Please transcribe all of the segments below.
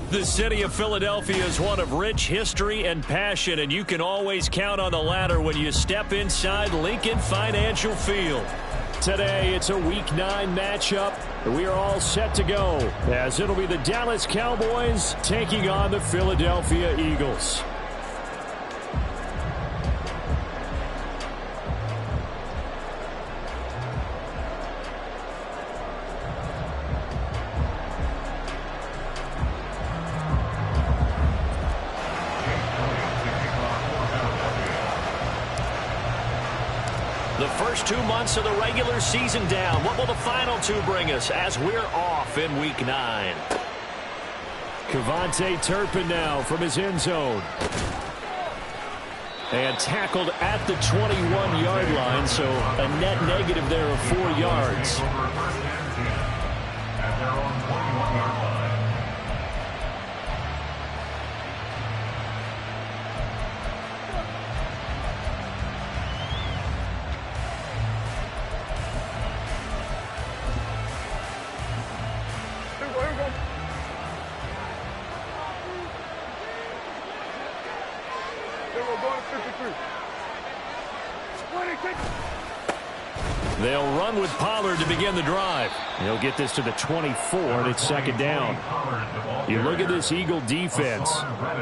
The city of Philadelphia is one of rich history and passion, and you can always count on the latter when you step inside Lincoln Financial Field. Today, it's a Week 9 matchup. We are all set to go, as it'll be the Dallas Cowboys taking on the Philadelphia Eagles. The first 2 months of the regular season down. What will the final 2 bring us as we're off in Week 9? Kevontae Turpin now from his end zone. And tackled at the 21-yard line, so a net negative there of 4 yards. They'll run with Pollard to begin the drive. He'll get this to the 24, and it's second down. You look at this Eagle defense.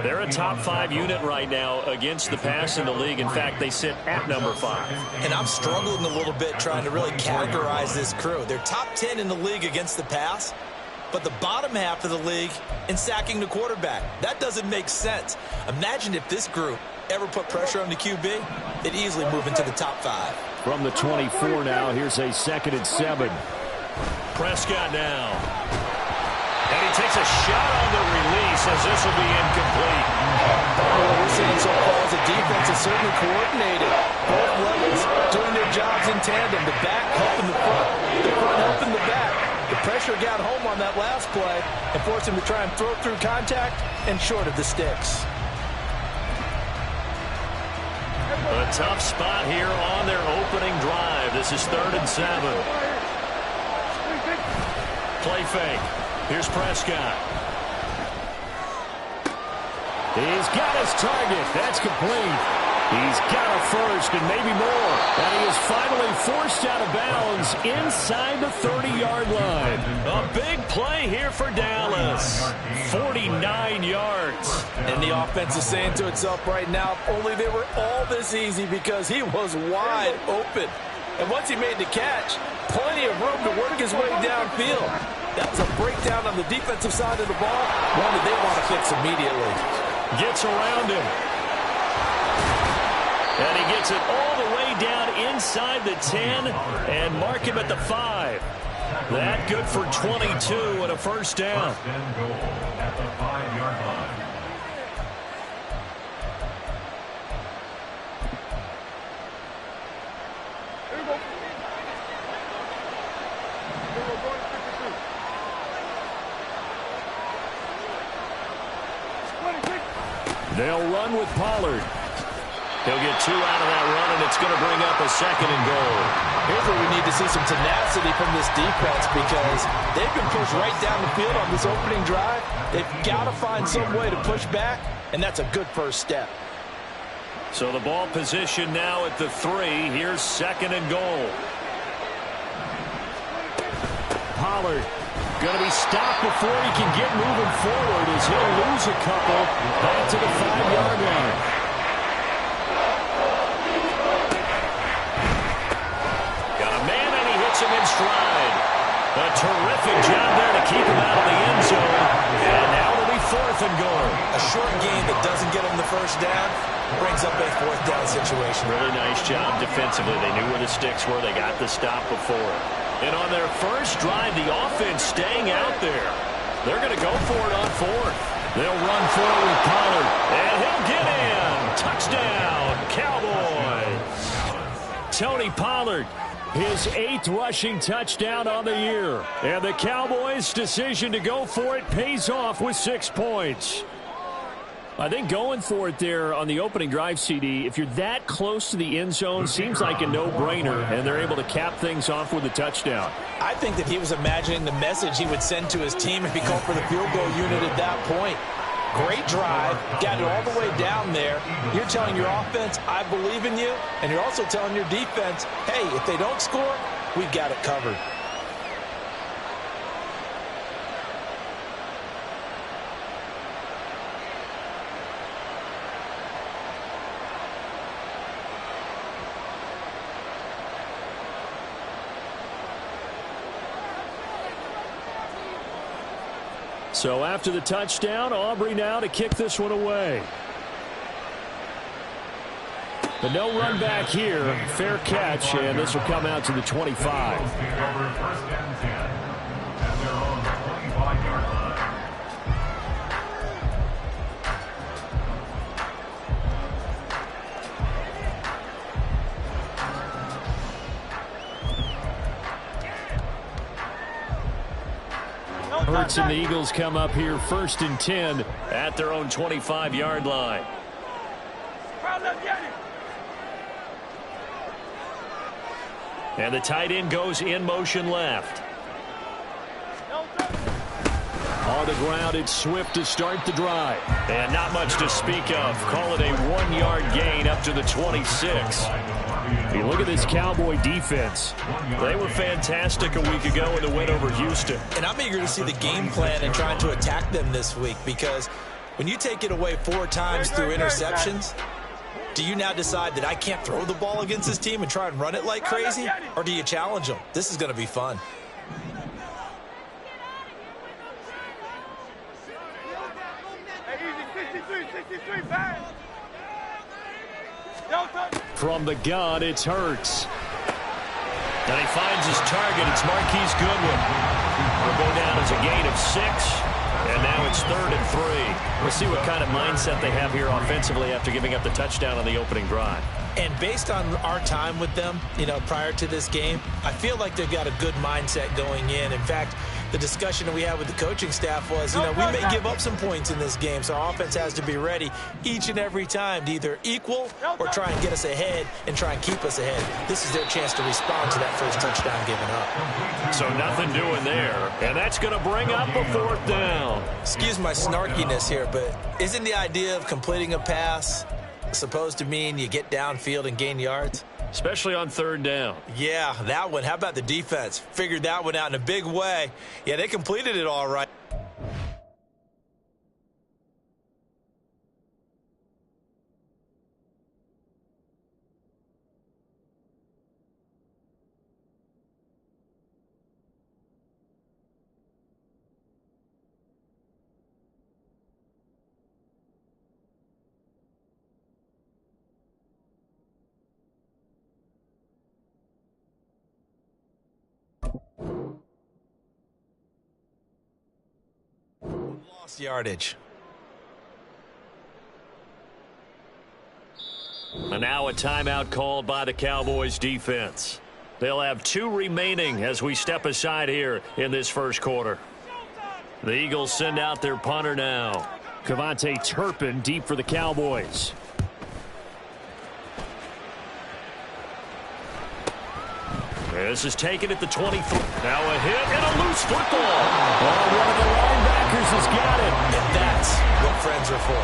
They're a top 5 unit right now against the pass in the league. In fact, they sit at number 5. And I'm struggling a little bit trying to really categorize this crew. They're top 10 in the league against the pass, but the bottom half of the league in sacking the quarterback. That doesn't make sense. Imagine if this group ever put pressure on the QB, they'd easily move into the top 5. From the 24 now, here's a 2nd and 7. Prescott now. And he takes a shot on the release as this will be incomplete. What we're seeing so far is the defense is certainly coordinated. Both levels doing their jobs in tandem. The back helping the front. The front helping the back. The pressure got home on that last play and forced him to try and throw through contact and short of the sticks. A tough spot here on their opening drive. This is 3rd and 7. Play fake. Here's Prescott. He's got his target. That's complete. He's got a first and maybe more. And he is finally forced out of bounds inside the 30-yard line. A big play here for Dallas. 49 yards. And the offense is saying to itself right now, if only they were all this easy, because he was wide open. And once he made the catch, plenty of room to work his way downfield. That's a breakdown on the defensive side of the ball, one that they want to fix immediately. Gets around him. And he gets it all the way down inside the 10 and mark him at the 5. That good for 22 and a first down. At the 5-yard line. They'll run with Pollard. He'll get 2 out of that run, and it's going to bring up a 2nd and goal. Here's where we need to see some tenacity from this defense, because they've been pushed right down the field on this opening drive. They've got to find some way to push back, and that's a good first step. So the ball position now at the 3. Here's 2nd and goal. Pollard going to be stopped before he can get moving forward, as he'll lose a couple back to the 5-yard line. Got a man, and he hits him in stride. A terrific job there to keep him out of the end zone. And now it'll be 4th and goal. A short game that doesn't get him the first down brings up a 4th down situation. Really nice job defensively. They knew where the sticks were. They got the stop before. And on their first drive, the offense staying out there. They're going to go for it on 4th. They'll run forward with Pollard. And he'll get in. Touchdown, Cowboys. Tony Pollard, his 8th rushing touchdown on the year. And the Cowboys' decision to go for it pays off with 6 points. I think going for it there on the opening drive, CD, if you're that close to the end zone, seems like a no-brainer, and they're able to cap things off with a touchdown. I think that he was imagining the message he would send to his team if he called for the field goal unit at that point. Great drive, got it all the way down there. You're telling your offense, I believe in you, and you're also telling your defense, hey, if they don't score, we've got it covered. So after the touchdown, Aubrey now to kick this one away. But no run back here. Fair catch, and this will come out to the 25. Hurts and the Eagles come up here 1st and 10 at their own 25-yard line. And the tight end goes in motion left. On the ground, it's Swift to start the drive. And not much to speak of. Call it a 1-yard gain up to the 26. You look at this Cowboy defense. They were fantastic a week ago in the win over Houston. And I'm eager to see the game plan and trying to attack them this week, because when you take it away 4 times through interceptions, do you now decide that I can't throw the ball against this team and try and run it like crazy? Or do you challenge them? This is going to be fun. From the gun, it's Hurts. And he finds his target. It's Marquise Goodwin. Will go down as a gain of 6. And now it's 3rd and 3. We'll see what kind of mindset they have here offensively after giving up the touchdown on the opening drive. And based on our time with them, prior to this game, I feel like they've got a good mindset going in. In fact, the discussion that we had with the coaching staff was, we may give up some points in this game, so our offense has to be ready each and every time to either equal or try and get us ahead and try and keep us ahead. This is their chance to respond to that first touchdown given up. So nothing doing there, and that's going to bring up a 4th down. Excuse my snarkiness here, but isn't the idea of completing a pass supposed to mean you get downfield and gain yards? Especially on 3rd down. Yeah, that one. How about the defense? Figured that one out in a big way. Yeah, they completed it all right. Lost yardage. And now a timeout called by the Cowboys defense. They'll have 2 remaining as we step aside here in this first quarter. The Eagles send out their punter now. Cavante Turpin deep for the Cowboys. This is taken at the 23. Now a hit and a loose football. Oh, one of the linebackers has got it. And that's what friends are for.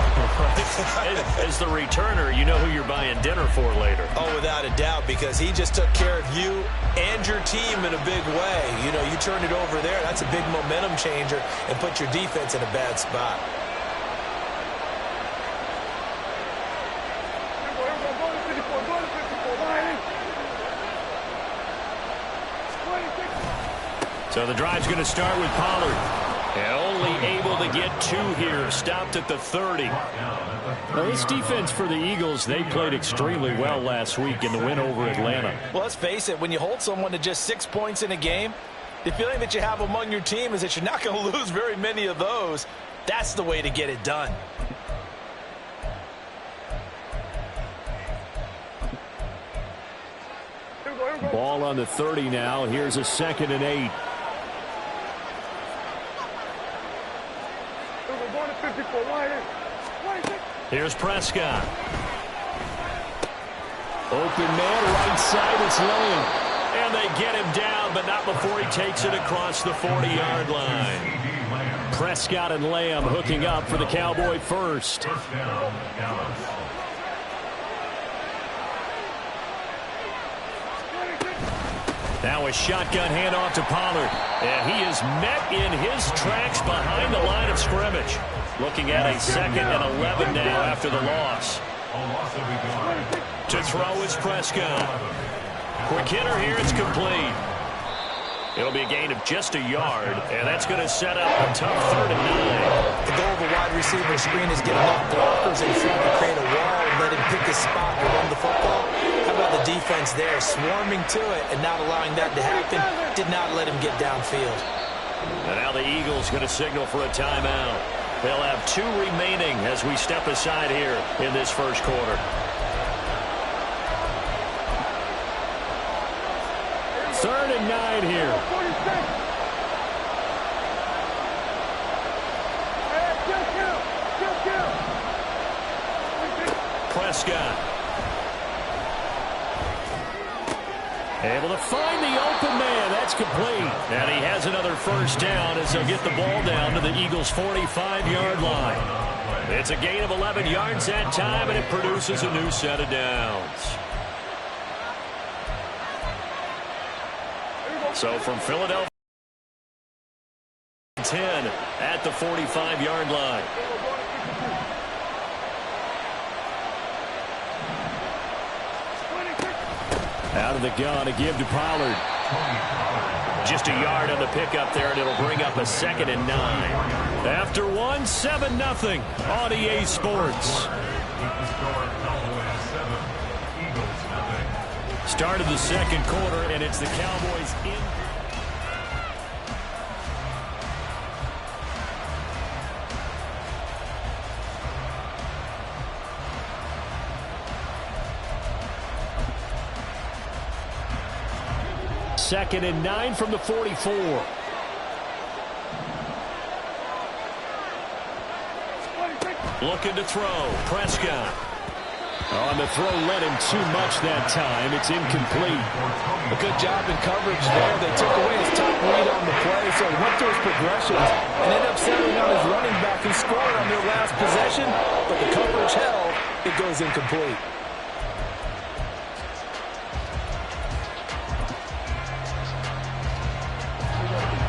As the returner, you know who you're buying dinner for later. Oh, without a doubt, because he just took care of you and your team in a big way. You turn it over there. That's a big momentum changer and put your defense in a bad spot. So the drive's going to start with Pollard. And only able to get 2 here. Stopped at the 30. Now, this defense for the Eagles, they played extremely well last week in the win over Atlanta. Well, let's face it. When you hold someone to just 6 points in a game, the feeling that you have among your team is that you're not going to lose very many of those. That's the way to get it done. Ball on the 30 now. Here's a 2nd and 8. Here's Prescott. Open man, right side, it's Lamb. And they get him down, but not before he takes it across the 40-yard line. Prescott and Lamb hooking up for the Cowboy first. Now a shotgun handoff to Pollard. And he is met in his tracks behind the line of scrimmage. Looking at a 2nd and 11 now after the loss. To throw is Prescott. Quick hitter here, it's complete. It'll be a gain of just a yard, and that's going to set up a tough 3rd and 9. The goal of a wide receiver screen is get enough blockers in front to create a wall and let him pick his spot to run the football. How about the defense there, swarming to it and not allowing that to happen? Did not let him get downfield. And now the Eagles going to signal for a timeout. They'll have 2 remaining as we step aside here in this first quarter. Third and 9 here. Prescott. Able to find the open man. That's complete. And he has another first down as they'll get the ball down to the Eagles' 45-yard line. It's a gain of 11 yards that time, and it produces a new set of downs. So from Philadelphia, 10 at the 45-yard line. Out of the gun, a give to Pollard. Just a yard on the pickup there, and it'll bring up a 2nd and 9. After 1, 7-0 on EA Sports. Start of the second quarter, and it's the Cowboys in. Second and 9 from the 44. Looking to throw. Prescott. On the throw, led him too much that time. It's incomplete. A good job in coverage there. They took away his top read on the play, so he went through his progressions and ended up settling on his running back who scored on their last possession, but the coverage held. It goes incomplete.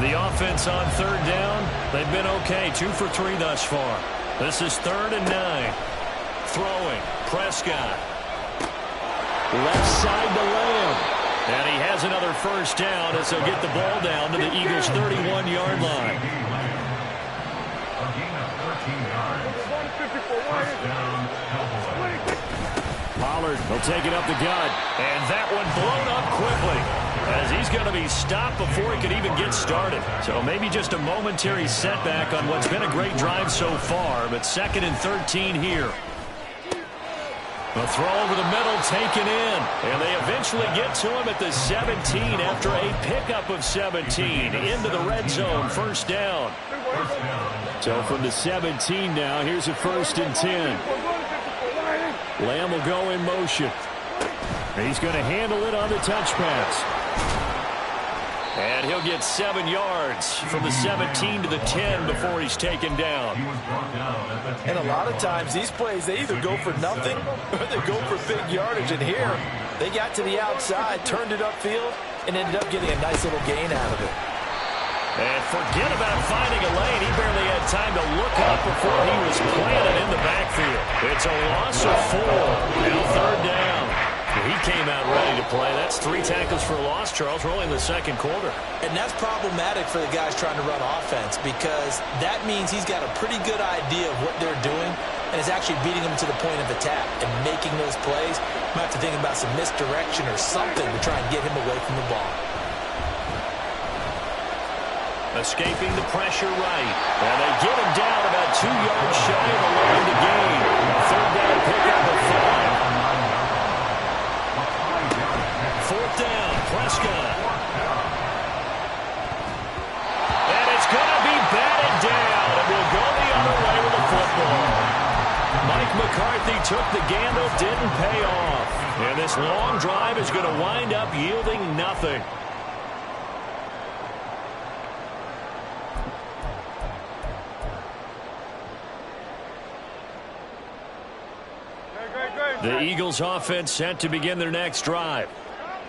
The offense on 3rd down, they've been okay. 2 for 3 thus far. This is 3rd and 9. Throwing. Prescott. Left side to Lamb. And he has another first down as they'll get the ball down to the Eagles' 31-yard line. Pollard will take it up the gut. And that one blown up quickly, as he's going to be stopped before he could even get started. So maybe just a momentary setback on what's been a great drive so far, but 2nd and 13 here. A throw over the middle taken in, and they eventually get to him at the 17 after a pickup of 17 into the red zone. First down. So from the 17 now, here's a 1st and 10. Lamb will go in motion. He's going to handle it on the touch pass. And he'll get 7 yards from the 17 to the 10 before he's taken down. And a lot of times these plays, they either go for nothing or they go for big yardage. And here, they got to the outside, turned it upfield, and ended up getting a nice little gain out of it. And forget about finding a lane. He barely had time to look up before he was planted in the backfield. It's a loss of 4. Now 3rd down. He came out ready to play. That's 3 tackles for a loss, Charles, rolling the second quarter. And that's problematic for the guys trying to run offense, because that means he's got a pretty good idea of what they're doing and is actually beating them to the point of attack and making those plays. Might have to think about some misdirection or something to try and get him away from the ball. Escaping the pressure right. And they get him down about 2 yards shy of the line to gain. 3rd down pickup of 5. 4th down, Prescott. And it's going to be batted down. And we'll go the other way with the football. McCarthy took the gamble, didn't pay off. And this long drive is going to wind up yielding nothing. The Eagles offense set to begin their next drive.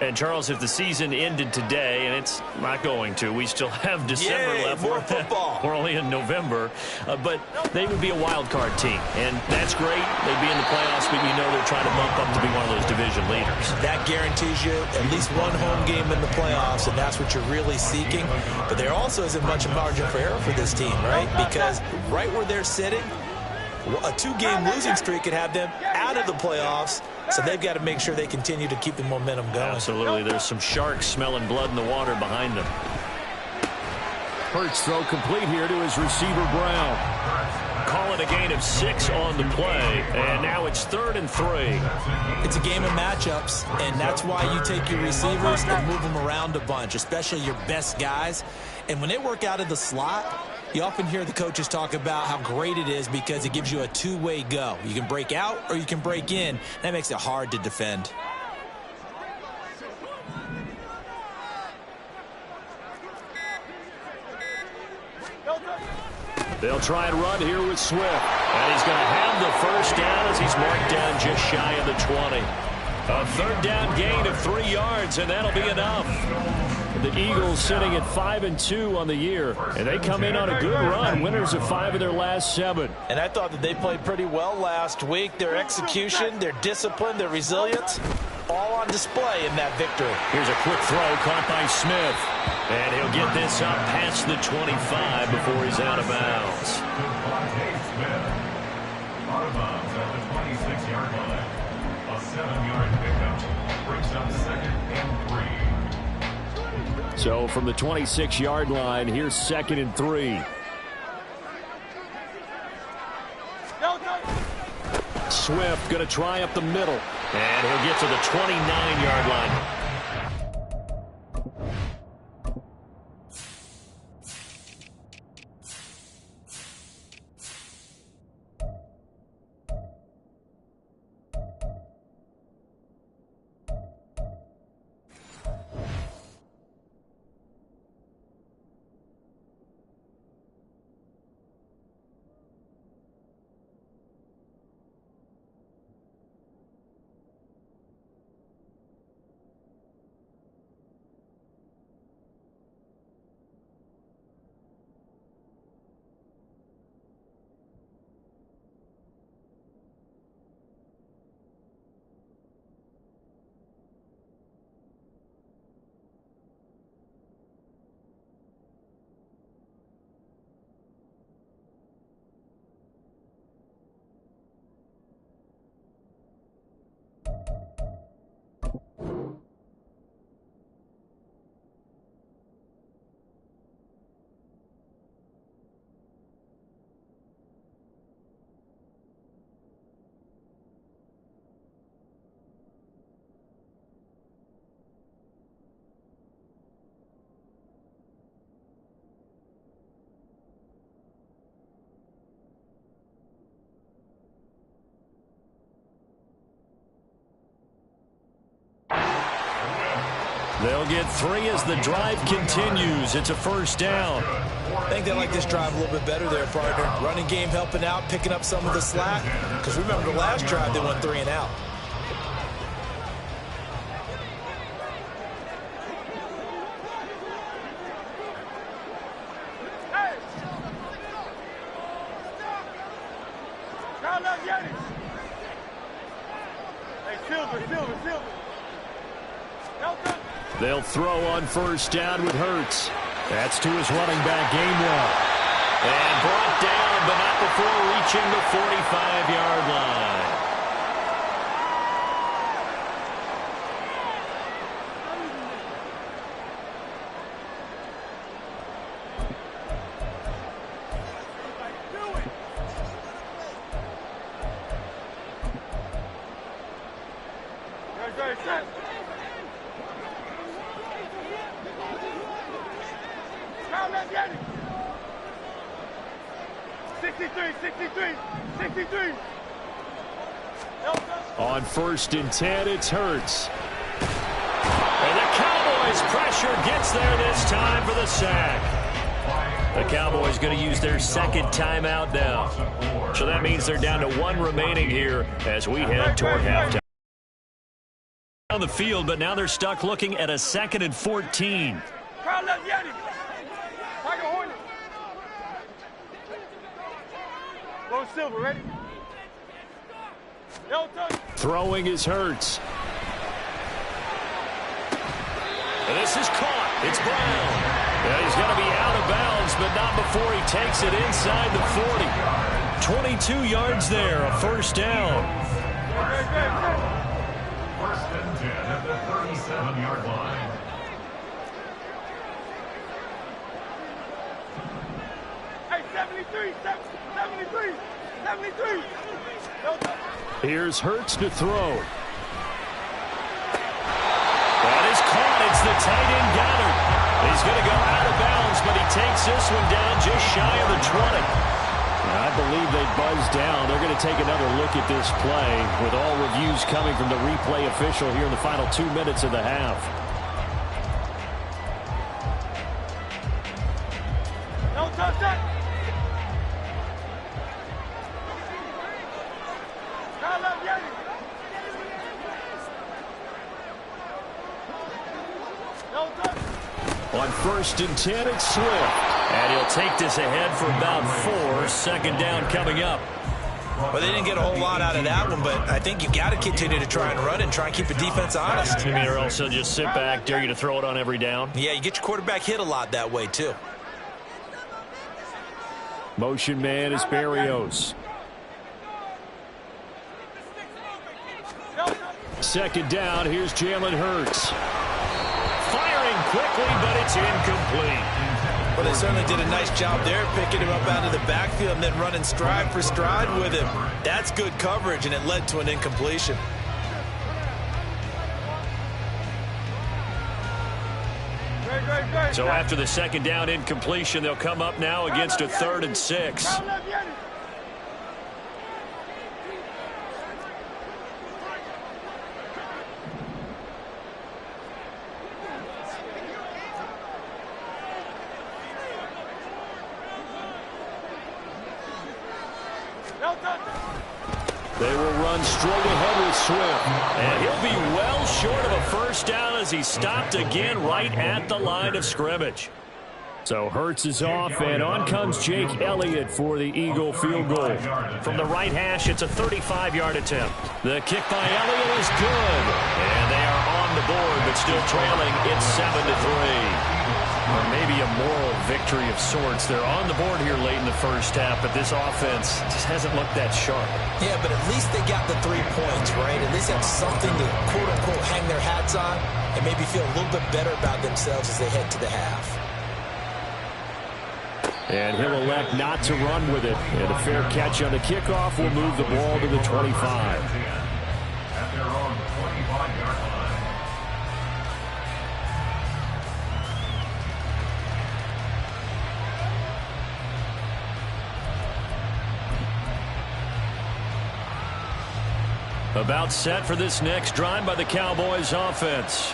And, Charles, if the season ended today, and it's not going to, we still have December left. More football. We're only in November. But they would be a wild card team. And that's great. They'd be in the playoffs, but you know they're trying to bump up to be one of those division leaders. That guarantees you at least one home game in the playoffs, and that's what you're really seeking. But there also isn't much margin for error for this team, right? Because right where they're sitting, a two-game losing streak could have them out of the playoffs, so they've got to make sure they continue to keep the momentum going. Absolutely. There's some sharks smelling blood in the water behind them. Hurts throw complete here to his receiver, Brown. Call it a gain of 6 on the play, and now it's 3rd and 3. It's a game of matchups, and that's why you take your receivers and move them around a bunch, especially your best guys. And when they work out of the slot, you often hear the coaches talk about how great it is because it gives you a two-way go. You can break out or you can break in. That makes it hard to defend. They'll try and run here with Swift. And he's going to have the first down as he's marked down just shy of the 20. A 3rd down gain of 3 yards, and that'll be enough. The Eagles sitting at 5-2 on the year, and they come in on a good run, winners of 5 of their last 7. And I thought that they played pretty well last week. Their execution, their discipline, their resilience, all on display in that victory. Here's a quick throw caught by Smith, and he'll get this up past the 25 before he's out of bounds. Out of bounds at the 26-yard line. A 7-yard pickup brings up 2nd and 3. So from the 26-yard line, here's 2nd and 3. Swift going to try up the middle, and he'll get to the 29-yard line. They'll get 3 as the drive continues. It's a 1st down. I think they like this drive a little bit better there, partner. Running game helping out, picking up some of the slack. Because remember the last drive, they went 3 and out. They'll throw on 1st down with Hurts. That's to his running back, Gainwell. And brought down, but not before reaching the 45-yard line. On 1st and 10, it's Hurts. And the Cowboys pressure gets there this time for the sack. The Cowboys going to use their second timeout now. So that means they're down to 1 remaining here as we head toward halftime. On the field, but now they're stuck looking at a 2nd and 14. Silver, ready? Throwing is Hurts. And this is caught. It's Brown. And he's going to be out of bounds, but not before he takes it inside the 40. 22 yards there, a first down. First and 10 at the 37-yard line. Hey, 73, 73, 73. Here's Hurts to throw. That is caught. It's the tight end Goddard. He's going to go out of bounds, but he takes this one down just shy of the 20. And I believe they buzzed down. They're going to take another look at this play with all reviews coming from the replay official here in the final 2 minutes of the half. No touch that. On 1st and 10, it's Swift. And he'll take this ahead for about 4. Second down coming up. Well, they didn't get a whole lot out of that one, but I think you got to continue to try and run and try and keep the defense honest. You mean, or else they'll just sit back, dare you to throw it on every down? Yeah, you get your quarterback hit a lot that way, too. Motion man is Berrios. Second down, here's Jalen Hurts. Firing quickly, but it's incomplete. Well, they certainly did a nice job there, picking him up out of the backfield and then running stride for stride with him. That's good coverage, and it led to an incompletion. So after the second down incompletion, they'll come up now against a 3rd and 6. They will run straight ahead with Swift. And he'll be well short of a first down as he's stopped again right at the line of scrimmage. So Hurts is off, and on comes Jake Elliott for the Eagle field goal. From the right hash, it's a 35-yard attempt. The kick by Elliott is good. And they are on the board, but still trailing. It's 7-3. Or maybe a moral victory of sorts. They're on the board here late in the first half, but this offense just hasn't looked that sharp. Yeah, but at least they got the 3 points, right? At least have something to, quote-unquote, hang their hats on and maybe feel a little bit better about themselves as they head to the half. And he'll elect not to run with it. And a fair catch on the kickoff will move the ball to the 25. At their own 25-yard line. About set for this next drive by the Cowboys offense.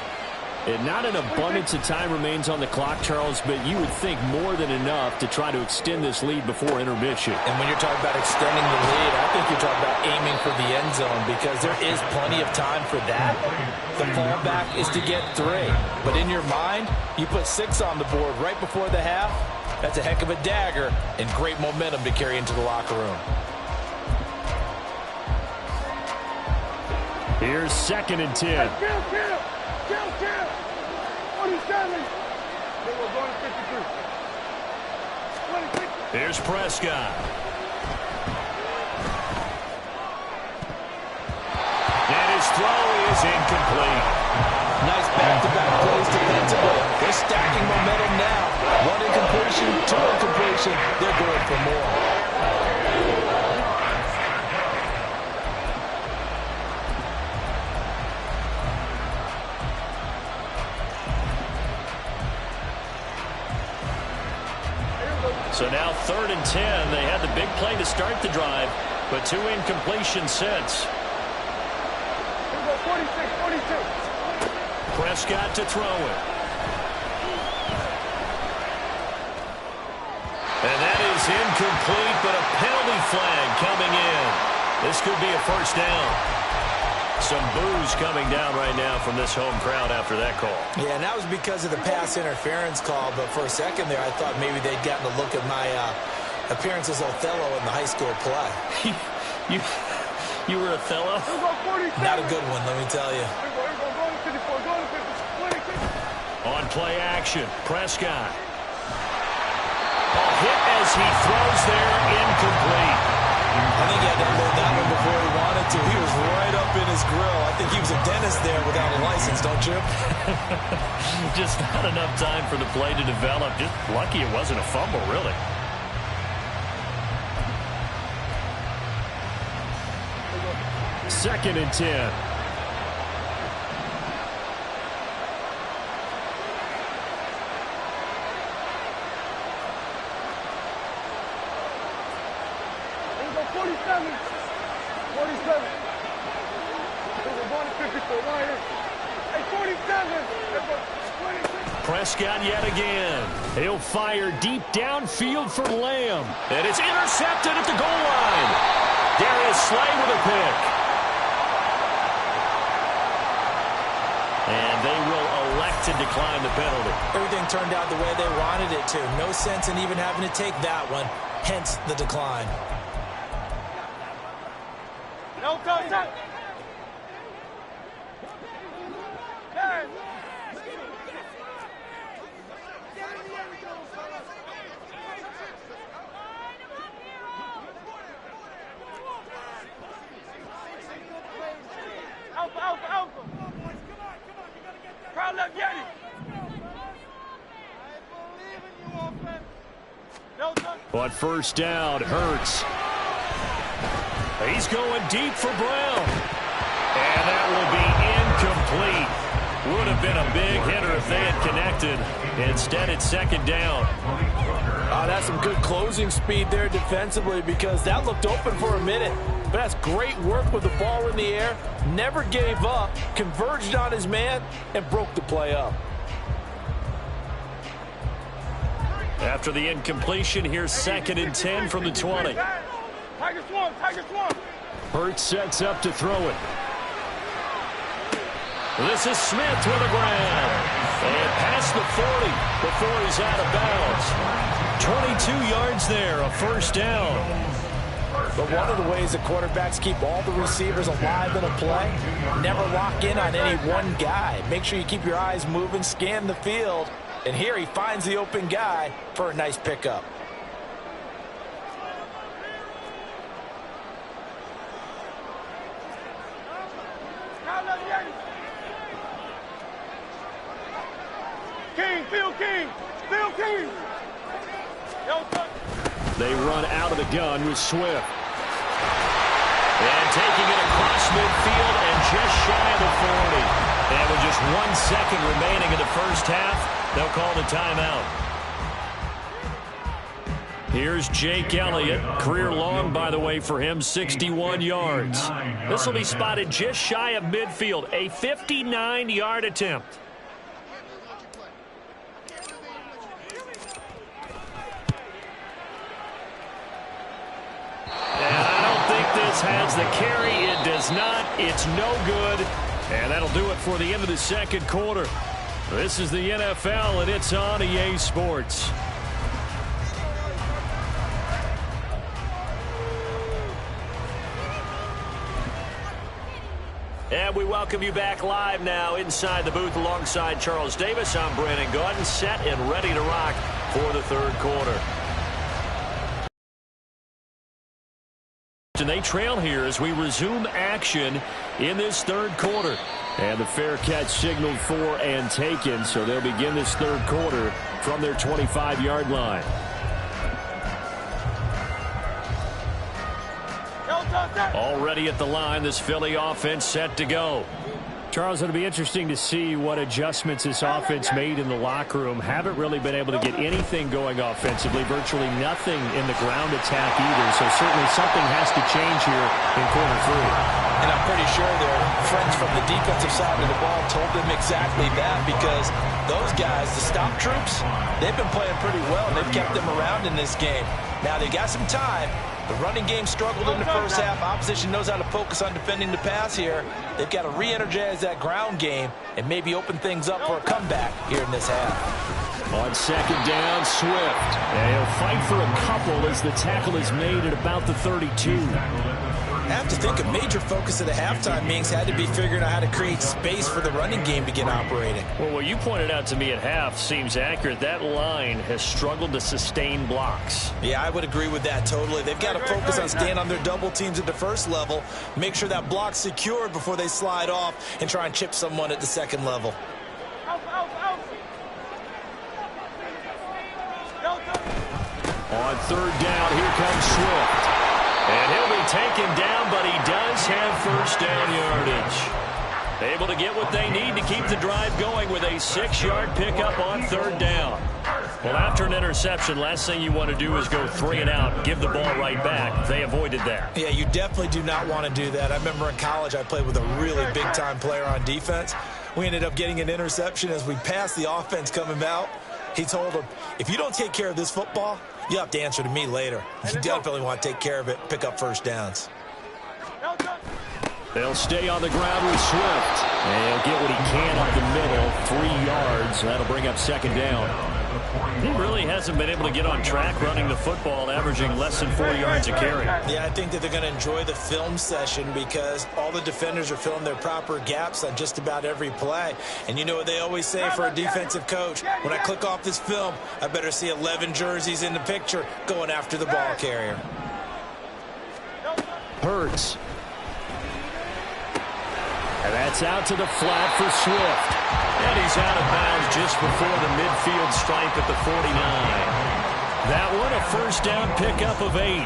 And not an abundance of time remains on the clock, Charles, but you would think more than enough to try to extend this lead before intermission. And when you're talking about extending the lead, I think you're talking about aiming for the end zone because there is plenty of time for that. The fallback is to get 3. But in your mind, you put 6 on the board right before the half. That's a heck of a dagger and great momentum to carry into the locker room. Here's 2nd and 10. Kill. 27. They were going to 53. Here's Prescott. And his throw is incomplete. Nice back-to-back plays defensively. They're stacking momentum now. 1 incompletion, 2 incompletion. They're going for more. So now 3rd and 10. They had the big play to start the drive, but 2 incompletions since. 46, 42. Prescott to throw it. And that is incomplete, but a penalty flag coming in. This could be a first down. Some boos coming down right now from this home crowd after that call. Yeah, and that was because of the pass interference call, but for a second there I thought maybe they'd gotten a look at my appearance as Othello in the high school play. You were Othello? Not a good one, let me tell you. On play action, Prescott. A hit as he throws there, incomplete. I think he had to unload that one before he wanted to. He was right up in his grill. I think he was a dentist there without a license, don't you? Just not enough time for the play to develop. Just lucky it wasn't a fumble, really. Second and 10. Prescott yet again. He'll fire deep downfield for Lamb. And it's intercepted at the goal line. Darius Slay with a pick. And they will elect to decline the penalty. Everything turned out the way they wanted it to. No sense in even having to take that one. Hence the decline. No contact. Alpha. Crowd left Yeti. On first down, Hurts. He's going deep for Brown. And that will be incomplete. Would have been a big hitter if they had connected. Instead, it's second down. Oh, that's some good closing speed there defensively because that looked open for a minute. But that's great work with the ball in the air. Never gave up, converged on his man, and broke the play up. After the incompletion, here's second and 10 from the 20. Tiger Swarm. Hurts sets up to throw it. This is Smith with a grab. And past the 40 before he's out of bounds. 22 yards there, a first down. But one of the ways that quarterbacks keep all the receivers alive in a play, never lock in on any one guy. Make sure you keep your eyes moving, scan the field. And here he finds the open guy for a nice pickup. Phil King. They run out of the gun with Swift. And taking it across midfield and just shy of the 40. And with just 1 second remaining in the first half, they'll call the timeout. Here's Jake Elliott. Career long, by the way, for him, 61 yards. This will be spotted just shy of midfield. A 59-yard attempt. Has the carry. It does not. It's no good. And that'll do it for the end of the second quarter. This is the NFL, and it's on EA Sports. And we welcome you back live now inside the booth alongside Charles Davis. I'm Brandon Gaudin, set and ready to rock for the third quarter. And they trail here as we resume action in this third quarter. And the fair catch signaled for and taken, so they'll begin this third quarter from their 25-yard line. Already at the line, this Philly offense set to go. Charles, it'll be interesting to see what adjustments this offense made in the locker room. Haven't really been able to get anything going offensively, virtually nothing in the ground attack either. So certainly something has to change here in quarter three. And I'm pretty sure their friends from the defensive side of the ball told them exactly that, because those guys, the stop troops, they've been playing pretty well, and they've kept them around in this game. Now, they got some time. The running game struggled in the first half. Opposition knows how to focus on defending the pass here. They've got to re-energize that ground game and maybe open things up for a comeback here in this half. On second down, Swift. And he'll fight for a couple as the tackle is made at about the 32. I have to think a major focus of the halftime meetings had to be figuring out how to create space for the running game to get operating. Well, what you pointed out to me at half seems accurate. That line has struggled to sustain blocks. Yeah, I would agree with that totally. They've got to focus on staying on their double teams at the first level, make sure that block's secured before they slide off and try and chip someone at the second level. On third down, here comes Swift. And he'll be taken down, but he does have first down yardage. Able to get what they need to keep the drive going with a 6-yard pickup on third down. Well, after an interception, last thing you want to do is go 3 and out, give the ball right back. They avoided that. Yeah, you definitely do not want to do that. I remember in college I played with a really big-time player on defense. We ended up getting an interception as we passed the offense coming out. He told him, if you don't take care of this football, you have to answer to me later. You definitely want to take care of it, pick up first downs. They'll stay on the ground with Swift. And he'll get what he can up the middle, 3 yards. That'll bring up second down. He really hasn't been able to get on track running the football, averaging less than 4 yards a carry. Yeah, I think that they're going to enjoy the film session because all the defenders are filling their proper gaps on just about every play. And you know what they always say for a defensive coach? When I click off this film, I better see 11 jerseys in the picture going after the ball carrier. Hurts. And that's out to the flat for Swift. And he's out of bounds just before the midfield stripe at the 49. That one, a first down pickup of 8.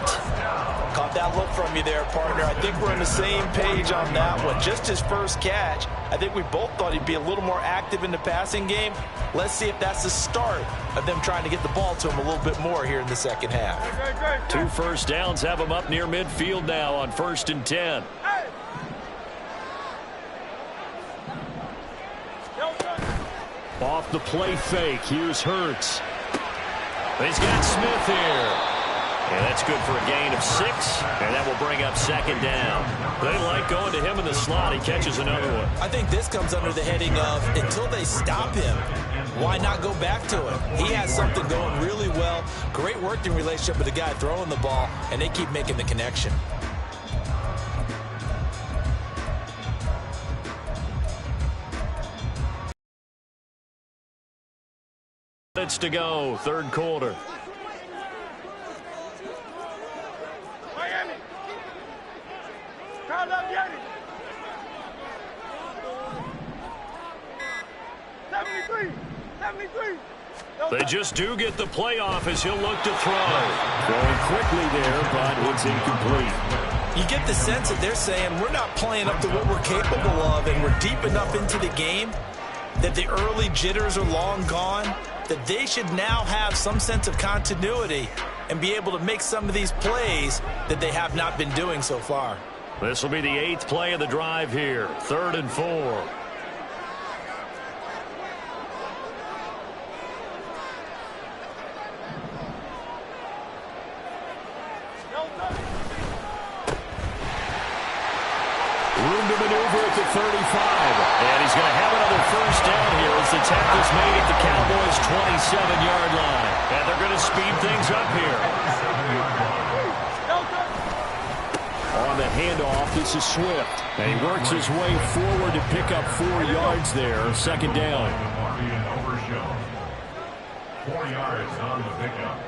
Caught that look from you there, partner. I think we're on the same page on that one. Just his first catch. I think we both thought he'd be a little more active in the passing game. Let's see if that's the start of them trying to get the ball to him a little bit more here in the second half. 2 first downs have him up near midfield now on 1st and 10. Off the play fake, here's Hurts. He's got Smith here. And that's good for a gain of 6, and that will bring up second down. They like going to him in the slot. He catches another one. I think this comes under the heading of until they stop him, why not go back to him? He has something going really well. Great working relationship with the guy throwing the ball, and they keep making the connection. Minutes to go, third quarter. Miami. Crowd up, Yanni. 73. 73. They just do get the playoff as he'll look to throw. Going quickly there, but it's incomplete. You get the sense that they're saying we're not playing up to what we're capable of, and we're deep enough into the game that the early jitters are long gone, that they should now have some sense of continuity and be able to make some of these plays that they have not been doing so far. This will be the 8th play of the drive here, 3rd and 4. Room to maneuver at the 35. And he's going to have another first down here as the tackle's made at the Cowboys' 27-yard line. And they're going to speed things up here. On the handoff, this is Swift. And he works his way forward to pick up 4 yards there. Second down. 4 yards on the pickup.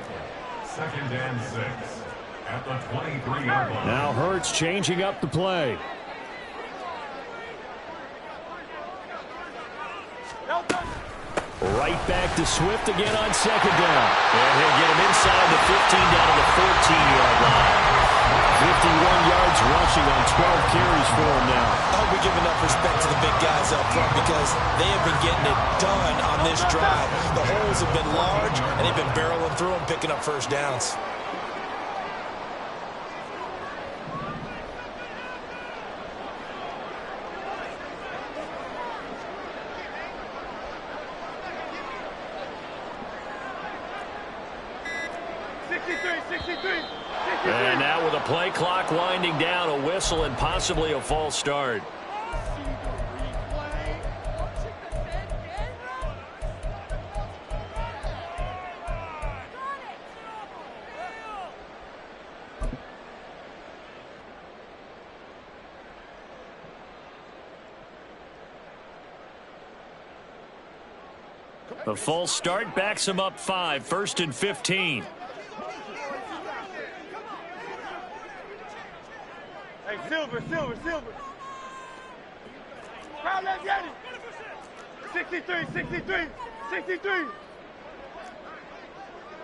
2nd and 6 at the 23-yard line. Now Hurts changing up the play. Right back to Swift again on second down. And he'll get him inside the 15 down to the 14-yard line. 51 yards rushing on 12 carries for him now. I hope we give enough respect to the big guys up front because they have been getting it done on this drive. The holes have been large, and they've been barreling through them, picking up first downs. And now with the play clock winding down, a whistle and possibly a false start. The false start backs him up 5, 1st and 15. Hey, Silver. Crowd, let's get it. 63.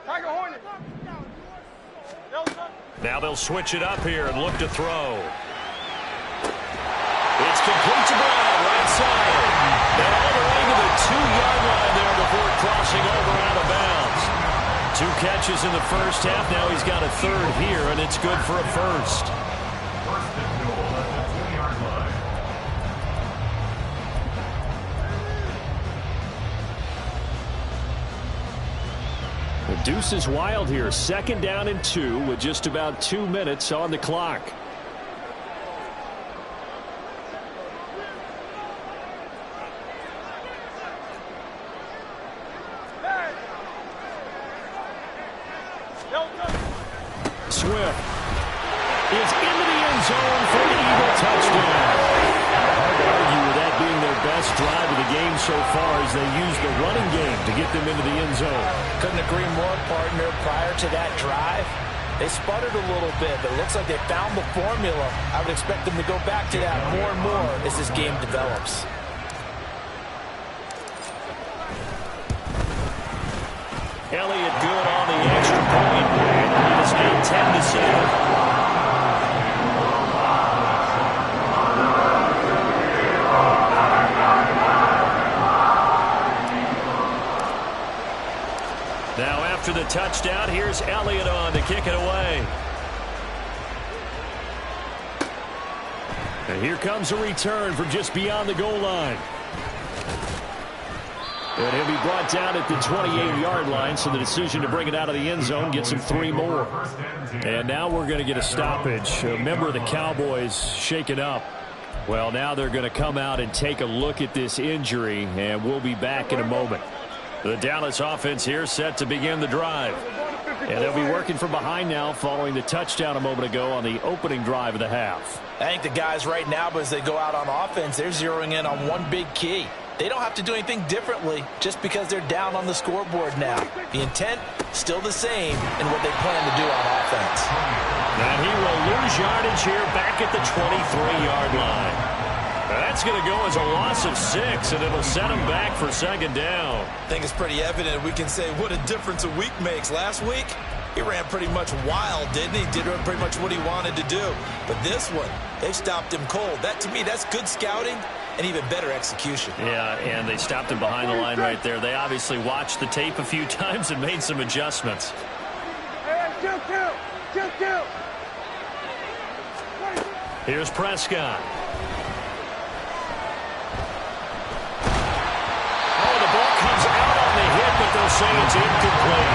Tiger Hornet. Now they'll switch it up here and look to throw. It's complete to Brown, right side. And all the way to the 2-yard line there before crossing over out of bounds. 2 catches in the first half. Now he's got a 3rd here, and it's good for a 1st. First and goal at the 2-yard line. The deuce is wild here. 2nd down and 2 with just about 2 minutes on the clock. Swift is into the end zone for the Eagle touchdown. Hard to argue with that being their best drive of the game so far as they use the running game to get them into the end zone. Couldn't agree more, partner. Prior to that drive, they sputtered a little bit, but it looks like they found the formula. I would expect them to go back to that more and more as this game develops. Elliott good on the extra point. And it's 8-10 to 7. Now after the touchdown, here's Elliott on to kick it away. And here comes a return from just beyond the goal line. And he'll be brought down at the 28-yard line, so the decision to bring it out of the end zone gets him 3 more. And now we're going to get a stoppage. A member of the Cowboys shaken up. Well, now they're going to come out and take a look at this injury, and we'll be back in a moment. The Dallas offense here set to begin the drive. And they'll be working from behind now following the touchdown a moment ago on the opening drive of the half. I think the guys right now, as they go out on offense, they're zeroing in on one big key. They don't have to do anything differently just because they're down on the scoreboard now. The intent, still the same in what they plan to do on offense. And he will lose yardage here back at the 23-yard line. That's going to go as a loss of 6, and it'll set him back for 2nd down. I think it's pretty evident we can say what a difference a week makes. Last week, he ran pretty much wild, didn't he? Did pretty much what he wanted to do. But this one, they stopped him cold. That, to me, that's good scouting and even better execution. Yeah, and they stopped him behind the line right there. They obviously watched the tape a few times and made some adjustments. Kill. Here's Prescott. Oh, the ball comes out on the hit, but they'll say it's incomplete.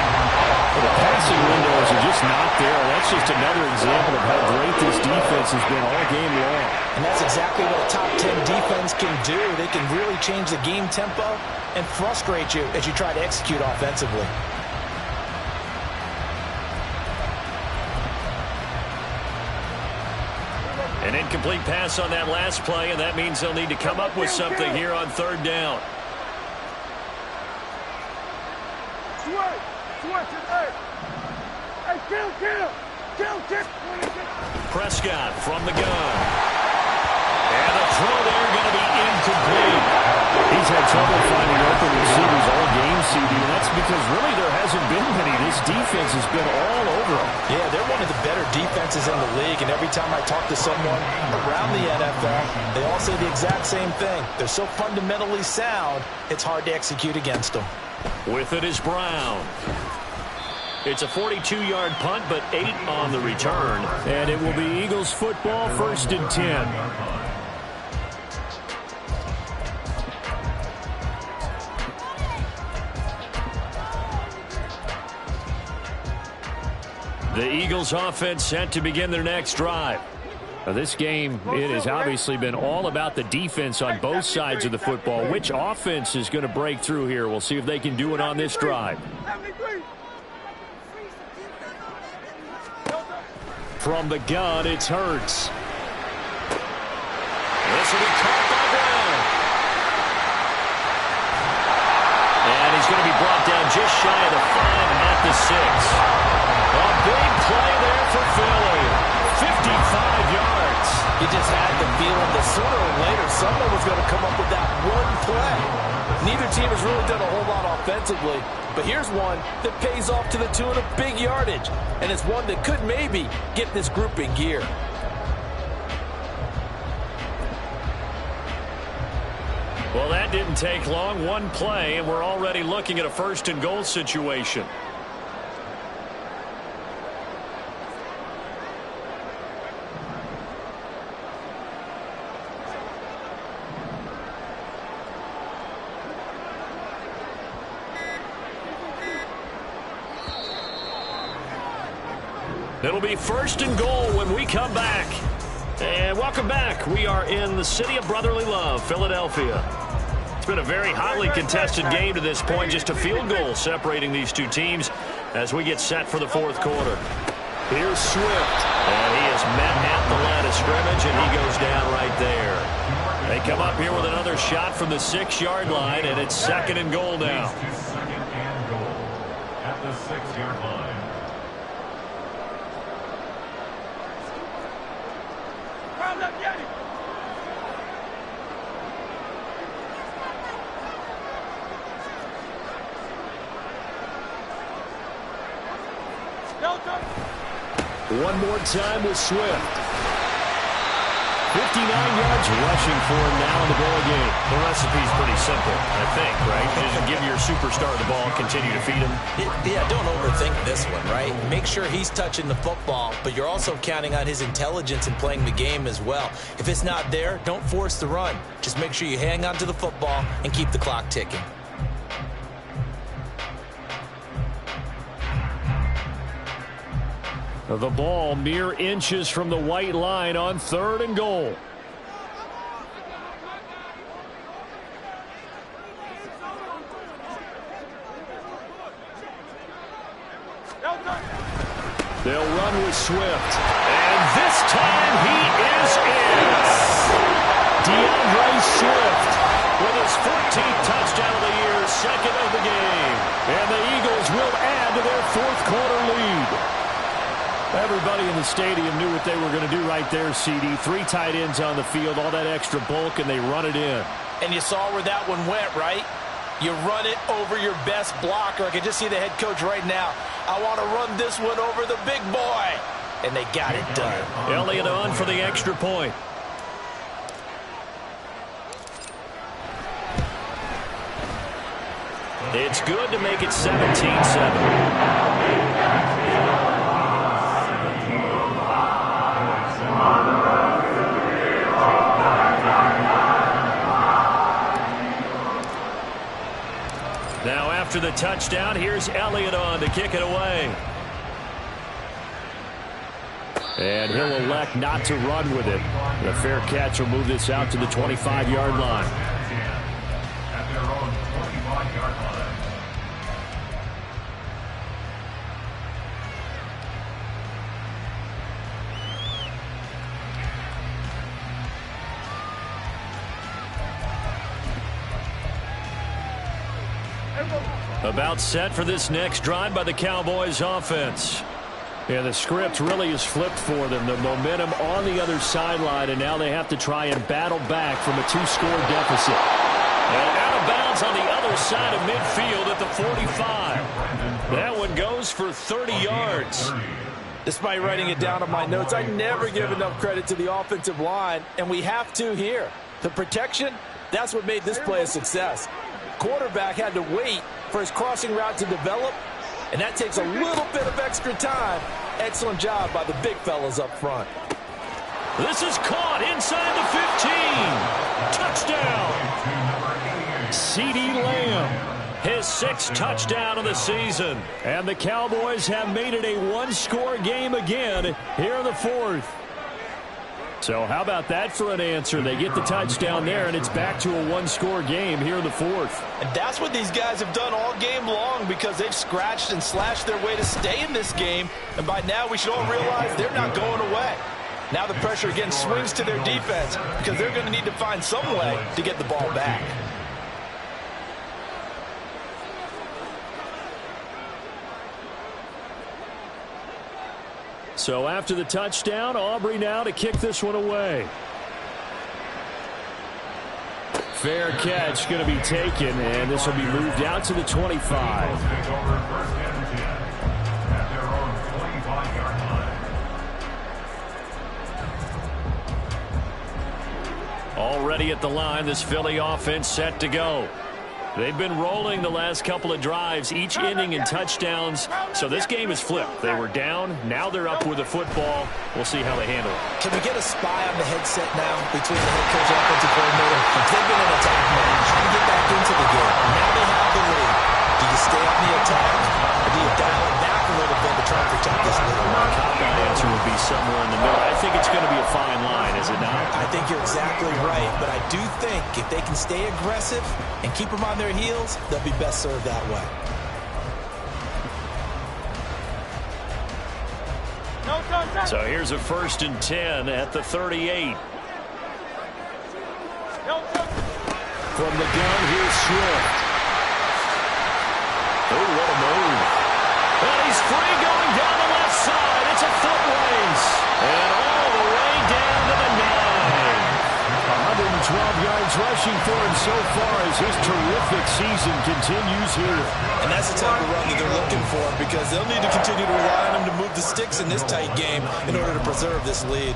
Well, the passing windows are just not there. That's just another example of how great this defense has been all game long. And that's exactly what a top 10 defense can do. They can really change the game tempo and frustrate you as you try to execute offensively. An incomplete pass on that last play, and that means they'll need to come up with something here on 3rd down. Prescott from the gun. And the throw there going to be incomplete. He's had trouble finding open receivers all game, CD, and that's because really there hasn't been many. This defense has been all over them. Yeah, they're one of the better defenses in the league, and every time I talk to someone around the NFL, they all say the exact same thing. They're so fundamentally sound, it's hard to execute against them. With it is Brown. It's a 42-yard punt, but 8 on the return. And it will be Eagles football, 1st and 10. The Eagles offense set to begin their next drive. Now, this game, it has obviously been all about the defense on both sides of the football. Which offense is going to break through here? We'll see if they can do it on this drive. From the gun, it's Hurts. This will be caught by Brown. And he's going to be brought down just shy of the 5 at the 6. A big play there for Philly. 55 yards. You just had the feeling that sooner or later someone was going to come up with that one play. Neither team has really done a whole lot offensively, but here's one that pays off to the tune of big yardage, and it's one that could maybe get this group in gear. Well, that didn't take long. One play, and we're already looking at a 1st and goal situation. It'll be 1st and goal when we come back. And welcome back. We are in the city of brotherly love, Philadelphia. It's been a very hotly contested game to this point. Just a field goal separating these two teams as we get set for the 4th quarter. Here's Swift. And he is met at the line of scrimmage, and he goes down right there. They come up here with another shot from the 6-yard line, and it's 2nd and goal now. 2nd and goal at the 6-yard line. One more time with Swift. 59 yards rushing for him now in the ball game. The recipe's pretty simple, I think, right? Just give your superstar the ball, continue to feed him. Yeah, don't overthink this one, right? Make sure he's touching the football, but you're also counting on his intelligence in playing the game as well. If it's not there, don't force the run. Just make sure you hang on to the football and keep the clock ticking. The ball mere inches from the white line on 3rd and goal. They'll run with Swift. And this time he is in. DeAndre Swift with his 14th touchdown of the year, 2nd of the game. And the Eagles will add to their 4th quarter lead. Everybody in the stadium knew what they were going to do right there, CD. 3 tight ends on the field, all that extra bulk, and they run it in. And you saw where that one went, right? You run it over your best blocker. I can just see the head coach right now. I want to run this one over the big boy. And they got it done. Elliott on for the extra point. It's good to make it 17-7. Now after the touchdown, here's Elliott on to kick it away. And he'll elect not to run with it. The fair catch will move this out to the 25-yard line. At their own 25-yard line. About set for this next drive by the Cowboys offense. Yeah, the script really is flipped for them. The momentum on the other sideline, and now they have to try and battle back from a 2-score deficit. And out of bounds on the other side of midfield at the 45. That one goes for 30 yards. Despite writing it down on my notes, I never give enough credit to the offensive line, and we have to here. The protection, that's what made this play a success. Quarterback had to wait for his crossing route to develop, and that takes a little bit of extra time. Excellent job by the big fellas up front. This is caught inside the 15. Touchdown. CeeDee Lamb. His 6th touchdown of the season. And the Cowboys have made it a one-score game again here in the 4th. So how about that for an answer? They get the touchdown there, and it's back to a one-score game here in the 4th. And that's what these guys have done all game long, because they've scratched and slashed their way to stay in this game. And by now we should all realize they're not going away. Now the pressure again swings to their defense, because they're going to need to find some way to get the ball back. So after the touchdown, Aubrey now to kick this one away. Fair catch going to be taken, and this will be moved out to the 25. Already at the line, this Philly offense set to go. They've been rolling the last couple of drives, each inning in touchdowns. So this game is flipped. They were down. Now they're up with the football. We'll see how they handle it. Can we get a spy on the headset now between the head coach and offensive coordinator? They've been in attack mode, trying to get back into the game. Now they have the lead. Do you stay on the attack, or do you dial it back a little bit to try to protect this lead? My cop-out answer would be somewhere in the middle. I think it's going to be a fine line, is it not? I think you're exactly right, but I do think if they can stay aggressive and keep them on their heels, they'll be best served that way. So here's a 1st and 10 at the 38. From the gun, here's Swift. Oh, what a move. And he's free going down the left side. It's a foot race. And all the way down to the 9. 112 yards rushing for him so far as his terrific season continues here. And that's the type of run that they're looking for, because they'll need to continue to rely on him to move the sticks in this tight game in order to preserve this lead.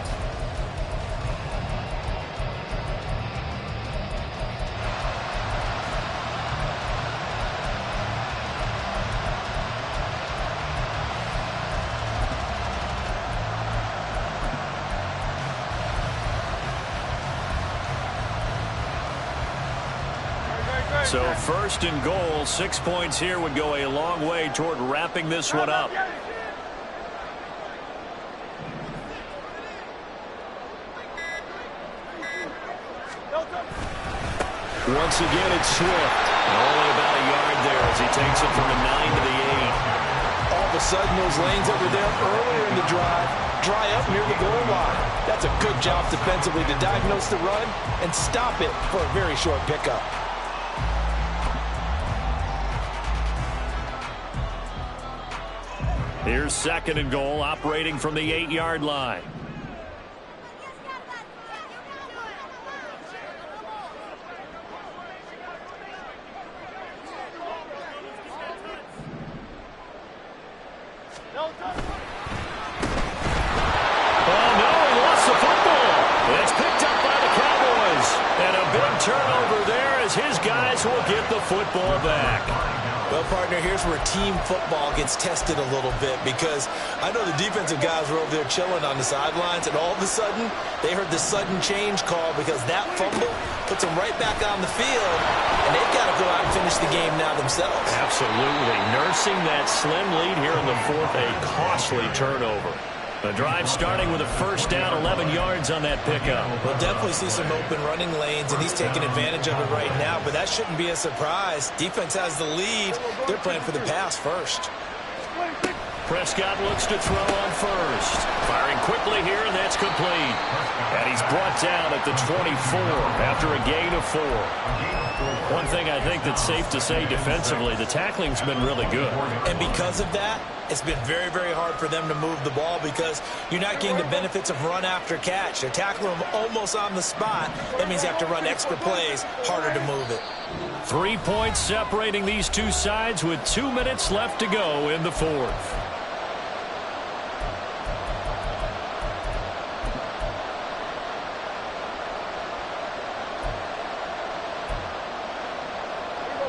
So 1st and goal, 6 points here would go a long way toward wrapping this one up. Once again, it's Swift. Only about a yard there as he takes it from the 9 to the 8. All of a sudden, those lanes that were there earlier in the drive dry up near the goal line. That's a good job defensively to diagnose the run and stop it for a very short pickup. Here's 2nd and goal, operating from the 8-yard line. Oh, no, he lost the football. It's picked up by the Cowboys. And a big turnover there as his guys will get the football back. Well, partner, here's where team football gets tested a little bit, because I know the defensive guys were over there chilling on the sidelines, and all of a sudden, they heard the sudden change call, because that fumble puts them right back on the field, and they've got to go out and finish the game now themselves. Absolutely. Nursing that slim lead here in the 4th, a costly turnover. The drive starting with a 1st down, 11 yards on that pickup. We'll definitely see some open running lanes, and he's taking advantage of it right now, but that shouldn't be a surprise. Defense has the lead. They're playing for the pass first. Prescott looks to throw on 1st. Firing quickly here, and that's complete. And he's brought down at the 24 after a gain of 4. One thing I think that's safe to say defensively, the tackling's been really good. And because of that, it's been very, very hard for them to move the ball, because you're not getting the benefits of run after catch. They're tackling them almost on the spot. That means you have to run extra plays, harder to move it. 3 points separating these two sides with 2 minutes left to go in the 4th.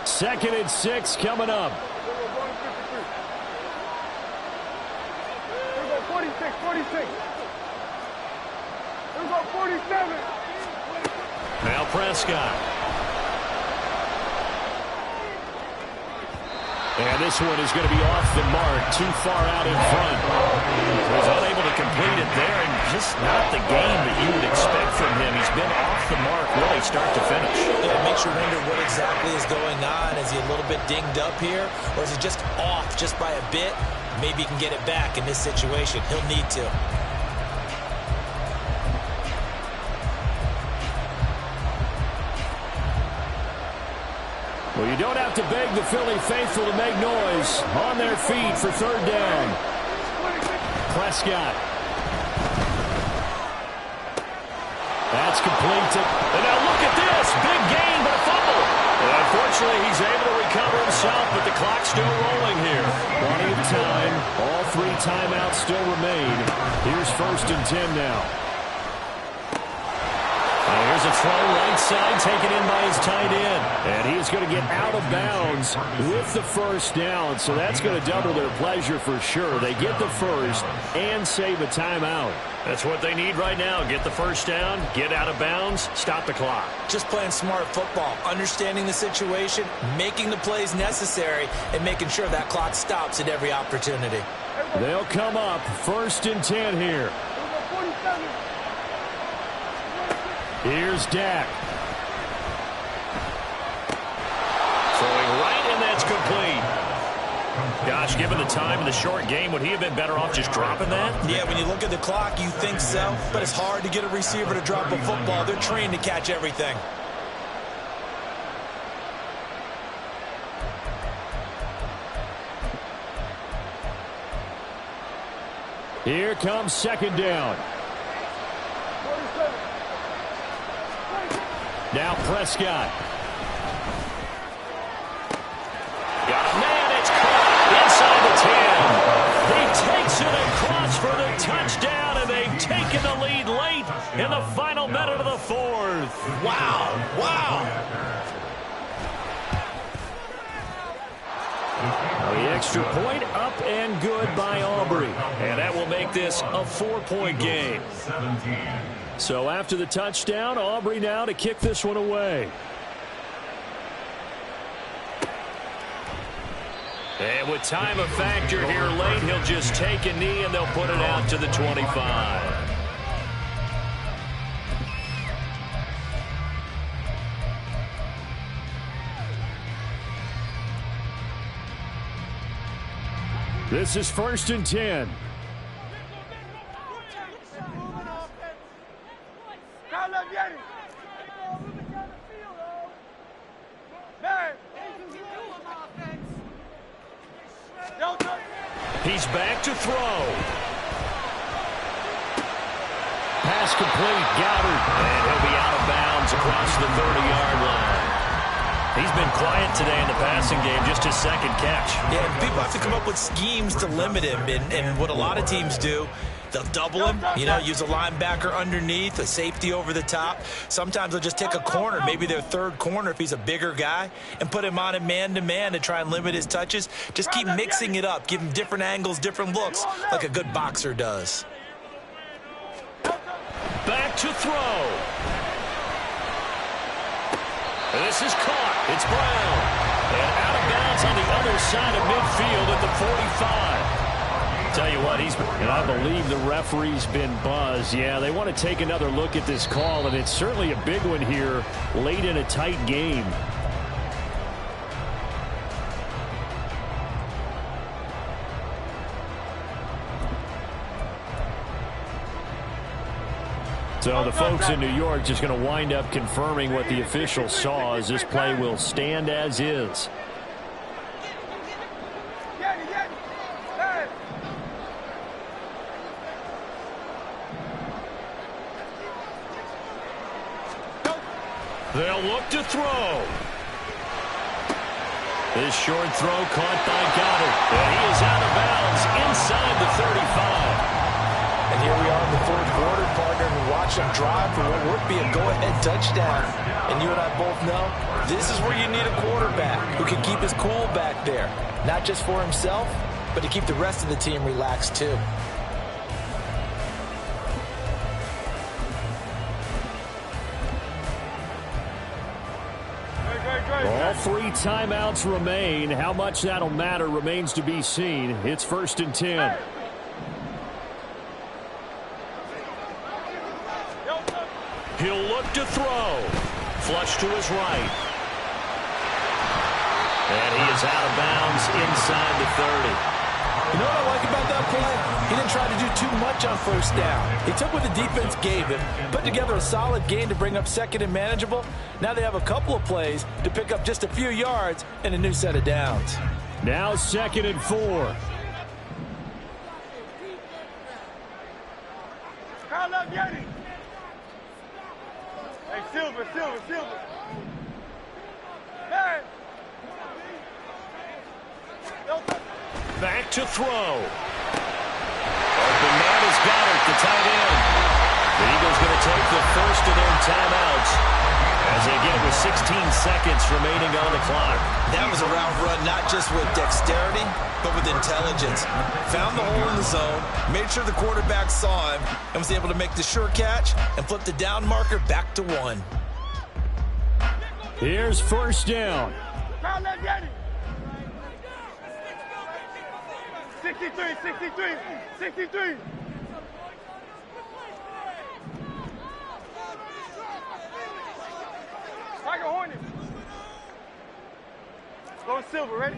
Second and 6 coming up. 46, 46. Let's go 47. Now Prescott. And this one is going to be off the mark, too far out in front. He's unable to complete it there, and just not the game that you would expect from him. He's been off the mark really start to finish. Yeah, it makes you wonder what exactly is going on. Is he a little bit dinged up here, or is he just off just by a bit? Maybe he can get it back in this situation. He'll need to. Well, you don't have to beg the Philly faithful to make noise. On their feet for third down. Prescott. That's complete. And now look at this. Big gain, but a fumble. And unfortunately, he's able to recover himself, but the clock's still rolling here. Plenty of time. All 3 timeouts still remain. Here's 1st and 10 now. Here's a throw right side, taken in by his tight end. And he is going to get out of bounds with the first down. So that's going to double their pleasure for sure. They get the first and save a timeout. That's what they need right now. Get the first down, get out of bounds, stop the clock. Just playing smart football, understanding the situation, making the plays necessary, and making sure that clock stops at every opportunity. They'll come up 1st and 10 here. Here's Dak. Throwing right, and that's complete. Gosh, given the time in the short game, would he have been better off just dropping that? Yeah, when you look at the clock, you think so. But it's hard to get a receiver to drop a football. They're trained to catch everything. Here comes 2nd down. Now Prescott. Got a man. It's caught inside the 10. He takes it across for the touchdown, and they've taken the lead late in the final minute of the 4th. Wow. Wow. The extra point up and good by Aubrey. And that will make this a 4-point game. So after the touchdown, Aubrey now to kick this one away. And with time a factor here late, he'll just take a knee and they'll put it out to the 25. This is 1st and 10. He's back to throw. Pass complete. Goddard. And he'll be out of bounds across the 30-yard line. He's been quiet today in the passing game, just his 2nd catch. Yeah, people have to come up with schemes to limit him. And what a lot of teams do, they'll double him, use a linebacker underneath, a safety over the top. Sometimes they'll just take a corner, maybe their 3rd corner if he's a bigger guy, and put him on a man-to-man to try and limit his touches. Just keep mixing it up, give him different angles, different looks, like a good boxer does. Back to throw. This is caught. It's Brown. And out of bounds on the other side of midfield at the 45. Tell you what, and I believe the referee's been buzzed. Yeah, they want to take another look at this call, and it's certainly a big one here late in a tight game. So the folks in New York just going to wind up confirming what the official saw, as this play will stand as is. They'll look to throw. This short throw caught by Goddard. And he is out of bounds inside the 35. And here we are in the 4th quarter, partner, and watch him drive for what would be a go-ahead touchdown. And you and I both know this is where you need a quarterback who can keep his cool back there. Not just for himself, but to keep the rest of the team relaxed too. All 3 timeouts remain. How much that'll matter remains to be seen. It's 1st and 10. He'll look to throw. Flush to his right. And he is out of bounds inside the 30. You know what I like about that play? He didn't try to do too much on 1st down. He took what the defense gave him, put together a solid game to bring up 2nd and manageable. Now they have a couple of plays to pick up just a few yards and a new set of downs. Now 2nd and 4. Kyle up, Yeti. Hey, Silver. Hey. Back to throw. Open man has got it, the tight end. The Eagles going to take the first of their timeouts as they get it with 16 seconds remaining on the clock. That was a route run, not just with dexterity, but with intelligence. Found the hole in the zone, made sure the quarterback saw him, and was able to make the sure catch and flip the down marker back to 1. Here's 1st down. 63. Tiger Hornet. Go Silver, ready?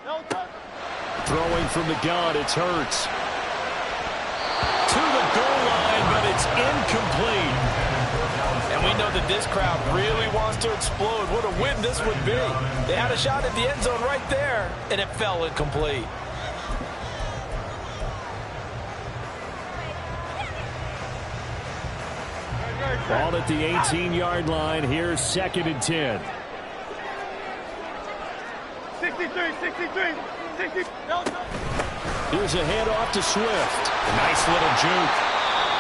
No touch. Throwing from the gun, it's Hurts. To the goal line, but it's incomplete. And we know that this crowd really wants to explode. What a win this would be. They had a shot at the end zone right there, and it fell incomplete. Ball at the 18-yard line. Here's 2nd and 10. 63. No touch. Here's a handoff to Swift. A nice little juke.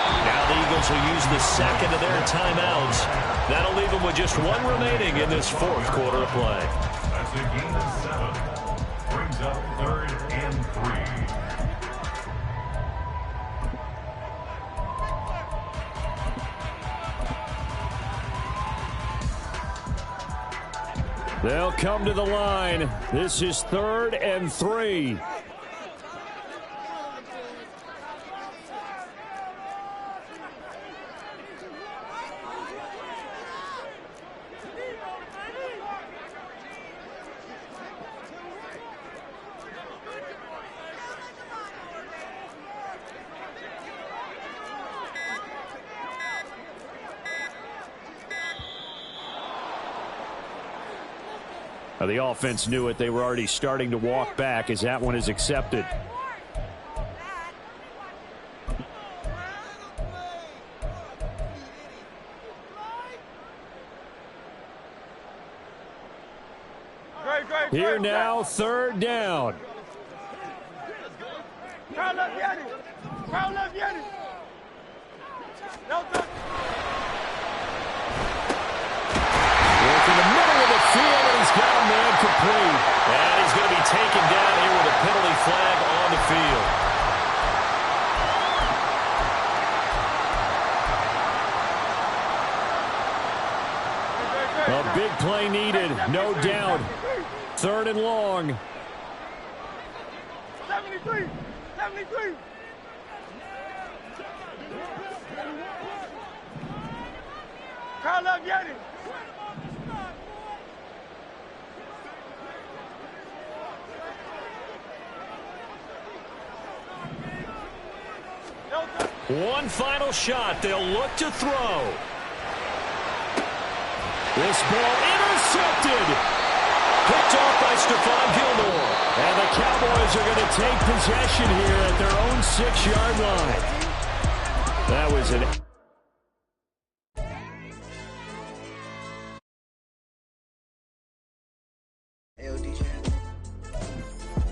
Now the Eagles will use the 2nd of their timeouts. That'll leave them with just 1 remaining in this 4th quarter of play. That's a gain of 7. Brings up 3rd and 3. They'll come to the line. This is 3rd and 3. The offense knew it. They were already starting to walk back as that one is accepted. Here now, 3rd down. Kyle up, Yeti. No touch. In the middle of the field, and he's got a man complete. And he's going to be taken down here with a penalty flag on the field. A big play needed, no doubt. 3rd and long. 73. Kyle up, Yeti. One final shot. They'll look to throw. This ball intercepted. Picked off by Stephon Gilmore. And the Cowboys are going to take possession here at their own 6-yard line. That was an